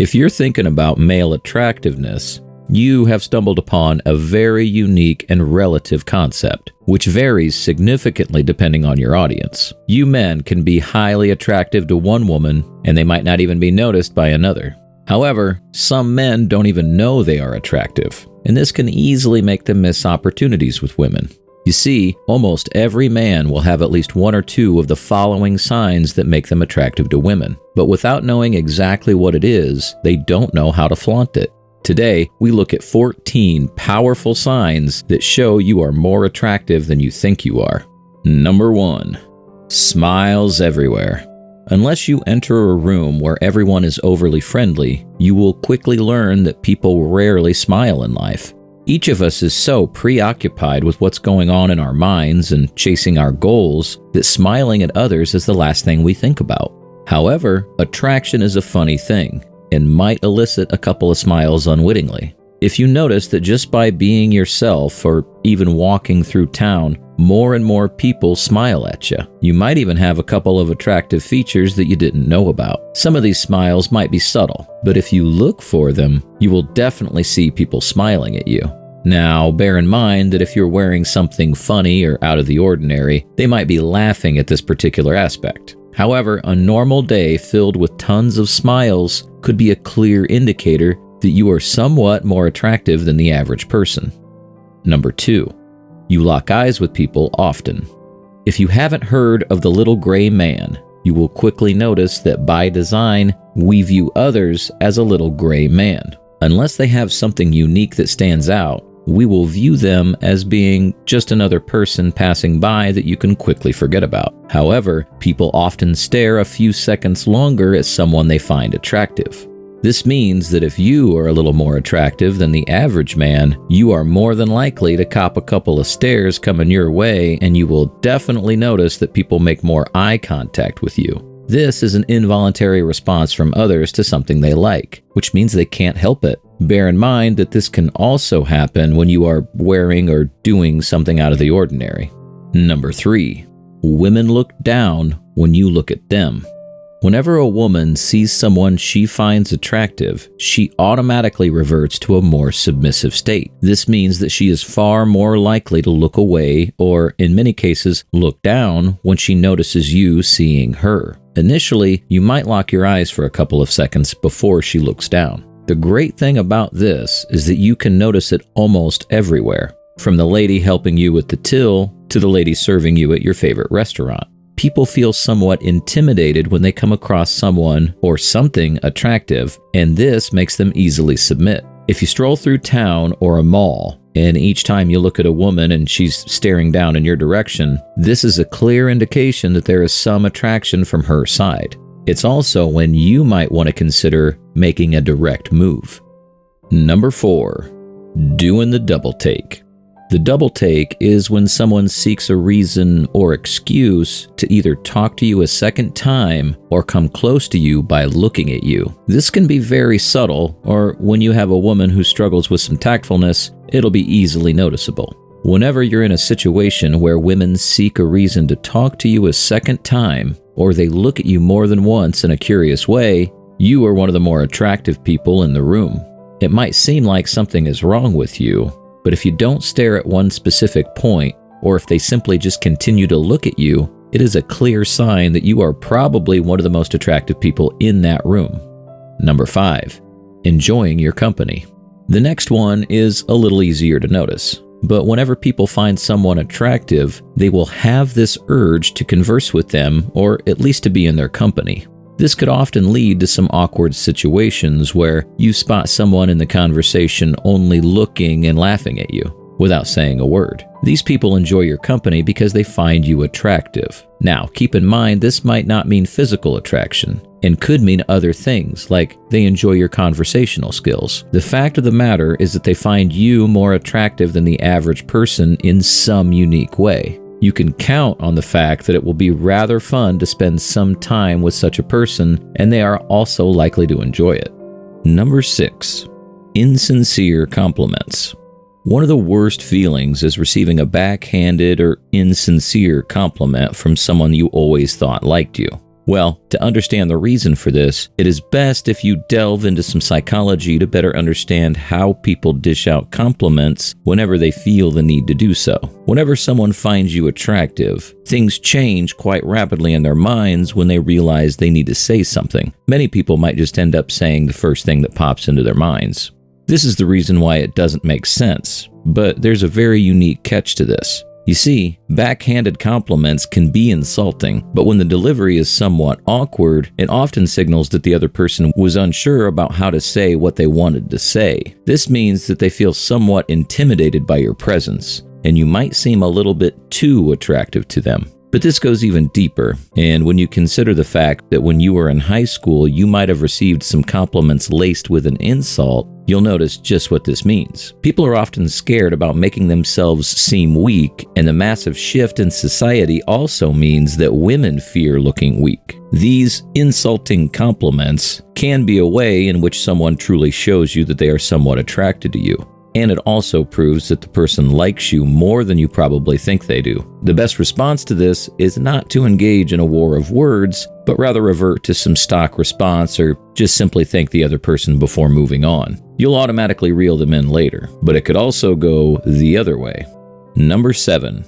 If you're thinking about male attractiveness, you have stumbled upon a very unique and relative concept, which varies significantly depending on your audience. You men can be highly attractive to one woman, and they might not even be noticed by another. However, some men don't even know they are attractive, and this can easily make them miss opportunities with women. You see, almost every man will have at least one or two of the following signs that make them attractive to women, but without knowing exactly what it is, they don't know how to flaunt it. Today, we look at 14 powerful signs that show you are more attractive than you think you are. Number 1. Smiles everywhere. Unless you enter a room where everyone is overly friendly, you will quickly learn that people rarely smile in life. Each of us is so preoccupied with what's going on in our minds and chasing our goals that smiling at others is the last thing we think about. However, attraction is a funny thing and might elicit a couple of smiles unwittingly. If you notice that just by being yourself or even walking through town, more and more people smile at you. You might even have a couple of attractive features that you didn't know about. Some of these smiles might be subtle, but if you look for them, you will definitely see people smiling at you. Now, bear in mind that if you're wearing something funny or out of the ordinary, they might be laughing at this particular aspect. However, a normal day filled with tons of smiles could be a clear indicator that you are somewhat more attractive than the average person. Number 2. You lock eyes with people often. If you haven't heard of the little gray man, you will quickly notice that by design, we view others as a little gray man. Unless they have something unique that stands out, we will view them as being just another person passing by that you can quickly forget about. However, people often stare a few seconds longer at someone they find attractive. This means that if you are a little more attractive than the average man, you are more than likely to cop a couple of stares coming your way, and you will definitely notice that people make more eye contact with you. This is an involuntary response from others to something they like, which means they can't help it. Bear in mind that this can also happen when you are wearing or doing something out of the ordinary. Number 3. Women look down when you look at them. Whenever a woman sees someone she finds attractive, she automatically reverts to a more submissive state. This means that she is far more likely to look away or, in many cases, look down when she notices you seeing her. Initially, you might lock your eyes for a couple of seconds before she looks down. The great thing about this is that you can notice it almost everywhere, from the lady helping you with the till to the lady serving you at your favorite restaurant. People feel somewhat intimidated when they come across someone or something attractive, and this makes them easily submit. If you stroll through town or a mall, and each time you look at a woman and she's staring down in your direction, this is a clear indication that there is some attraction from her side. It's also when you might want to consider making a direct move. Number 4. Doing the double take. The double take is when someone seeks a reason or excuse to either talk to you a second time or come close to you by looking at you. This can be very subtle, or when you have a woman who struggles with some tactfulness, it'll be easily noticeable. Whenever you're in a situation where women seek a reason to talk to you a second time, or they look at you more than once in a curious way, you are one of the more attractive people in the room. It might seem like something is wrong with you, but if you don't stare at one specific point, or if they simply just continue to look at you, it is a clear sign that you are probably one of the most attractive people in that room. Number 5. Enjoying your company. The next one is a little easier to notice, but whenever people find someone attractive, they will have this urge to converse with them, or at least to be in their company. This could often lead to some awkward situations where you spot someone in the conversation only looking and laughing at you without saying a word. These people enjoy your company because they find you attractive. Now, keep in mind this might not mean physical attraction and could mean other things, like they enjoy your conversational skills. The fact of the matter is that they find you more attractive than the average person in some unique way. You can count on the fact that it will be rather fun to spend some time with such a person, and they are also likely to enjoy it. Number 6. Insincere compliments. One of the worst feelings is receiving a backhanded or insincere compliment from someone you always thought liked you. Well, to understand the reason for this, it is best if you delve into some psychology to better understand how people dish out compliments whenever they feel the need to do so. Whenever someone finds you attractive, things change quite rapidly in their minds when they realize they need to say something. Many people might just end up saying the first thing that pops into their minds. This is the reason why it doesn't make sense, but there's a very unique catch to this. You see, backhanded compliments can be insulting, but when the delivery is somewhat awkward, it often signals that the other person was unsure about how to say what they wanted to say. This means that they feel somewhat intimidated by your presence, and you might seem a little bit too attractive to them. But this goes even deeper, and when you consider the fact that when you were in high school, you might have received some compliments laced with an insult, you'll notice just what this means. People are often scared about making themselves seem weak, and the massive shift in society also means that women fear looking weak. These insulting compliments can be a way in which someone truly shows you that they are somewhat attracted to you. And it also proves that the person likes you more than you probably think they do. The best response to this is not to engage in a war of words, but rather revert to some stock response or just simply thank the other person before moving on. You'll automatically reel them in later, but it could also go the other way. Number 7,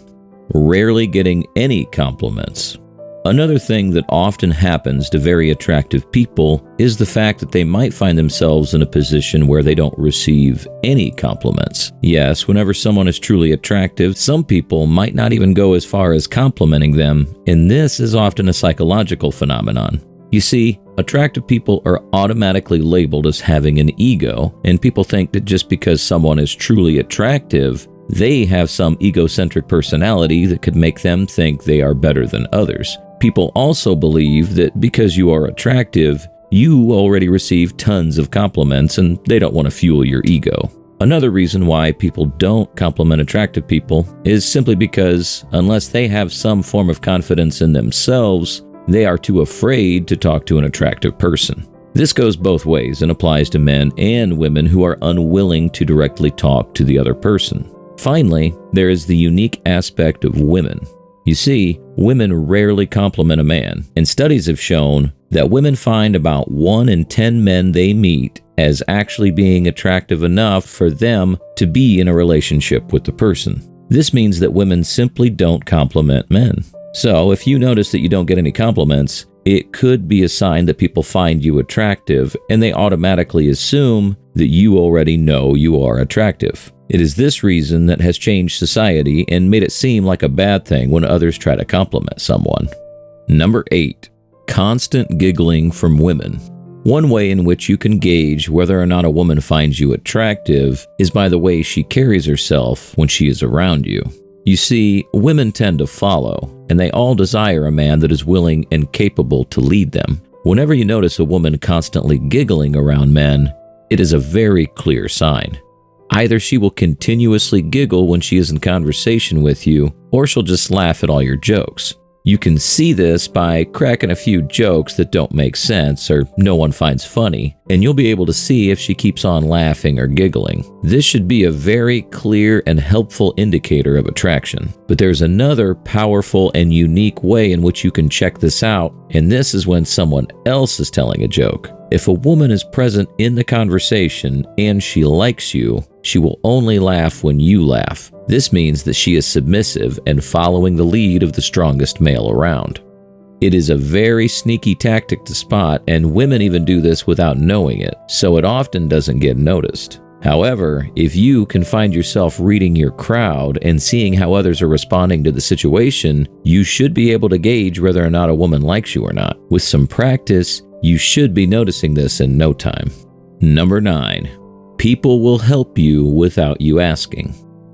rarely getting any compliments. Another thing that often happens to very attractive people is the fact that they might find themselves in a position where they don't receive any compliments. Yes, whenever someone is truly attractive, some people might not even go as far as complimenting them, and this is often a psychological phenomenon. You see, attractive people are automatically labeled as having an ego, and people think that just because someone is truly attractive, they have some egocentric personality that could make them think they are better than others. People also believe that because you are attractive, you already receive tons of compliments and they don't want to fuel your ego. Another reason why people don't compliment attractive people is simply because unless they have some form of confidence in themselves, they are too afraid to talk to an attractive person. This goes both ways and applies to men and women who are unwilling to directly talk to the other person. Finally, there is the unique aspect of women. You see, women rarely compliment a man, and studies have shown that women find about 1 in 10 men they meet as actually being attractive enough for them to be in a relationship with the person. This means that women simply don't compliment men. So, if you notice that you don't get any compliments, it could be a sign that people find you attractive and they automatically assume that you already know you are attractive. It is this reason that has changed society and made it seem like a bad thing when others try to compliment someone. Number 8, constant giggling from women. One way in which you can gauge whether or not a woman finds you attractive is by the way she carries herself when she is around you. You see, women tend to follow, and they all desire a man that is willing and capable to lead them. Whenever you notice a woman constantly giggling around men, it is a very clear sign. Either she will continuously giggle when she is in conversation with you, or she'll just laugh at all your jokes. You can see this by cracking a few jokes that don't make sense or no one finds funny, and you'll be able to see if she keeps on laughing or giggling. This should be a very clear and helpful indicator of attraction. But there's another powerful and unique way in which you can check this out, and this is when someone else is telling a joke. If a woman is present in the conversation and she likes you, she will only laugh when you laugh. This means that she is submissive and following the lead of the strongest male around. It is a very sneaky tactic to spot, and women even do this without knowing it, so it often doesn't get noticed. However, if you can find yourself reading your crowd and seeing how others are responding to the situation, you should be able to gauge whether or not a woman likes you or not. With some practice, you should be noticing this in no time. Number 9. People will help you without you asking.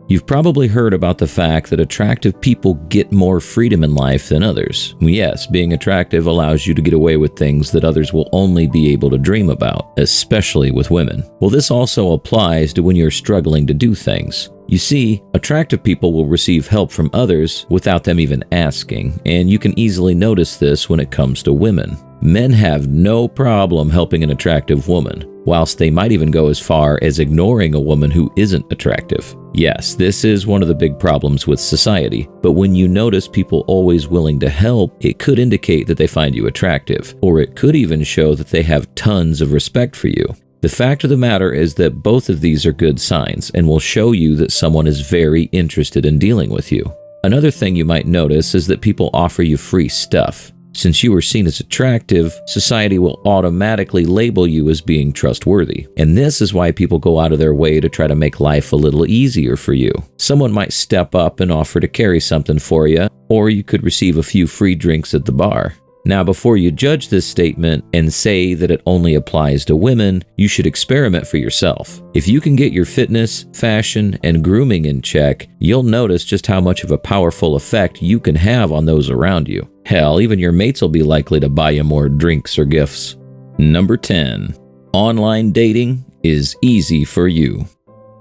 You've probably heard about the fact that attractive people get more freedom in life than others. Yes, being attractive allows you to get away with things that others will only be able to dream about, especially with women. Well, this also applies to when you're struggling to do things. You see, attractive people will receive help from others without them even asking, and you can easily notice this when it comes to women. Men have no problem helping an attractive woman, whilst they might even go as far as ignoring a woman who isn't attractive. Yes, this is one of the big problems with society, but when you notice people always willing to help, it could indicate that they find you attractive, or it could even show that they have tons of respect for you. The fact of the matter is that both of these are good signs and will show you that someone is very interested in dealing with you. Another thing you might notice is that people offer you free stuff. Since you are seen as attractive, society will automatically label you as being trustworthy. And this is why people go out of their way to try to make life a little easier for you. Someone might step up and offer to carry something for you, or you could receive a few free drinks at the bar. Now, before you judge this statement and say that it only applies to women, you should experiment for yourself. If you can get your fitness, fashion, and grooming in check, you'll notice just how much of a powerful effect you can have on those around you. Hell, even your mates will be likely to buy you more drinks or gifts. Number 10. Online dating is easy for you.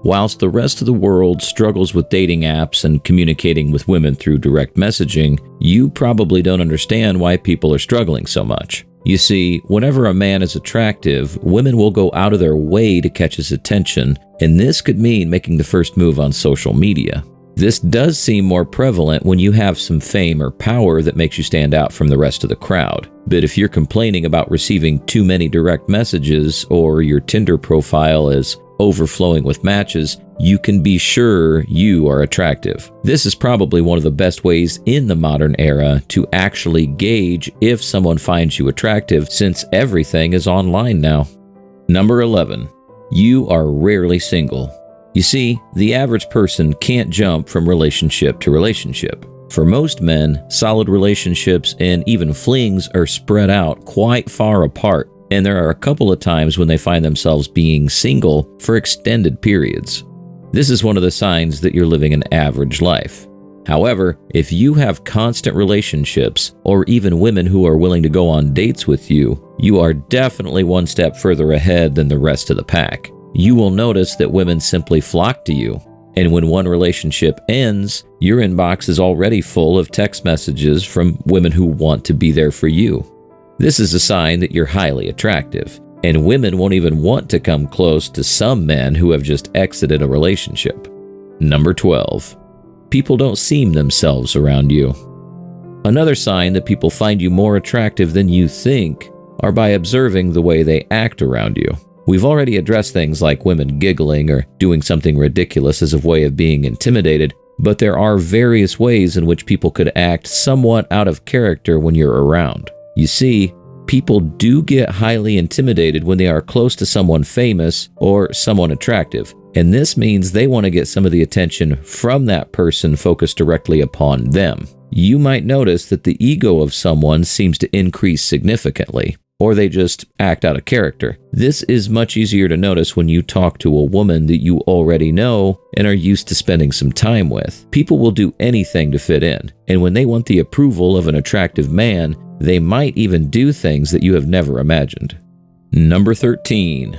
Whilst the rest of the world struggles with dating apps and communicating with women through direct messaging, you probably don't understand why people are struggling so much. You see, whenever a man is attractive, women will go out of their way to catch his attention, and this could mean making the first move on social media. This does seem more prevalent when you have some fame or power that makes you stand out from the rest of the crowd. But if you're complaining about receiving too many direct messages or your Tinder profile is overflowing with matches, you can be sure you are attractive. This is probably one of the best ways in the modern era to actually gauge if someone finds you attractive, since everything is online now. Number 11. You are rarely single. You see, the average person can't jump from relationship to relationship. For most men, solid relationships and even flings are spread out quite far apart, and there are a couple of times when they find themselves being single for extended periods. This is one of the signs that you're living an average life. However, if you have constant relationships, or even women who are willing to go on dates with you, you are definitely one step further ahead than the rest of the pack. You will notice that women simply flock to you, and when one relationship ends, your inbox is already full of text messages from women who want to be there for you. This is a sign that you're highly attractive, and women won't even want to come close to some men who have just exited a relationship. Number 12. People don't seem themselves around you. Another sign that people find you more attractive than you think are by observing the way they act around you. We've already addressed things like women giggling or doing something ridiculous as a way of being intimidated, but there are various ways in which people could act somewhat out of character when you're around. You see, people do get highly intimidated when they are close to someone famous or someone attractive, and this means they want to get some of the attention from that person focused directly upon them. You might notice that the ego of someone seems to increase significantly, or they just act out of character. This is much easier to notice when you talk to a woman that you already know and are used to spending some time with. People will do anything to fit in, and when they want the approval of an attractive man, they might even do things that you have never imagined. Number 13.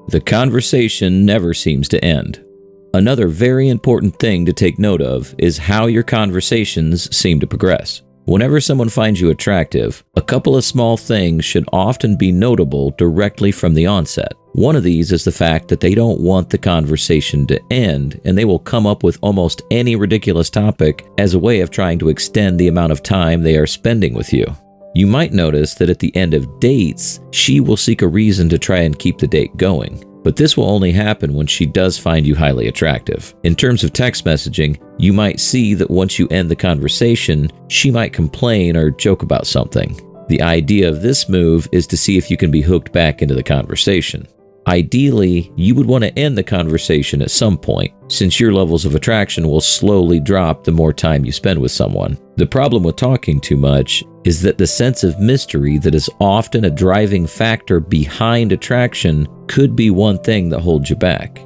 The conversation never seems to end. Another very important thing to take note of is how your conversations seem to progress. Whenever someone finds you attractive, a couple of small things should often be notable directly from the onset. One of these is the fact that they don't want the conversation to end, and they will come up with almost any ridiculous topic as a way of trying to extend the amount of time they are spending with you. You might notice that at the end of dates, she will seek a reason to try and keep the date going. But this will only happen when she does find you highly attractive. In terms of text messaging, you might see that once you end the conversation, she might complain or joke about something. The idea of this move is to see if you can be hooked back into the conversation. Ideally, you would want to end the conversation at some point, since your levels of attraction will slowly drop the more time you spend with someone. The problem with talking too much is that the sense of mystery that is often a driving factor behind attraction could be one thing that holds you back.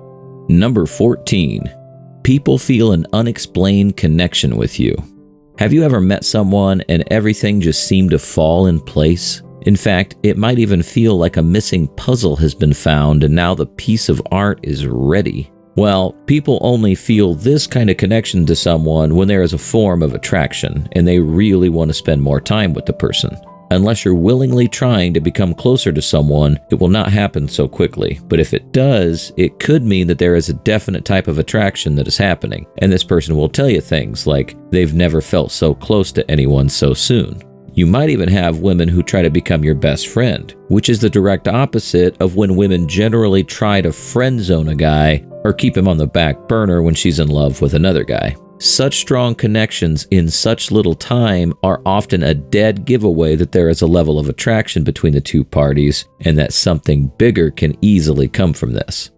Number 14. People feel an unexplained connection with you. Have you ever met someone and everything just seemed to fall in place? In fact, it might even feel like a missing puzzle has been found and now the piece of art is ready. Well, people only feel this kind of connection to someone when there is a form of attraction and they really want to spend more time with the person. Unless you're willingly trying to become closer to someone, it will not happen so quickly. But if it does, it could mean that there is a definite type of attraction that is happening, and this person will tell you things like they've never felt so close to anyone so soon. You might even have women who try to become your best friend, which is the direct opposite of when women generally try to friend zone a guy or keep him on the back burner when she's in love with another guy. Such strong connections in such little time are often a dead giveaway that there is a level of attraction between the two parties and that something bigger can easily come from this.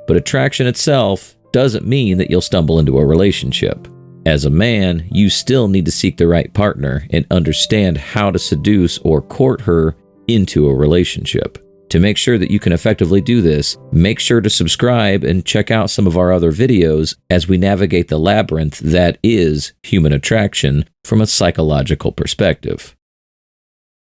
But attraction itself doesn't mean that you'll stumble into a relationship. As a man, you still need to seek the right partner and understand how to seduce or court her into a relationship. To make sure that you can effectively do this, make sure to subscribe and check out some of our other videos as we navigate the labyrinth that is human attraction from a psychological perspective.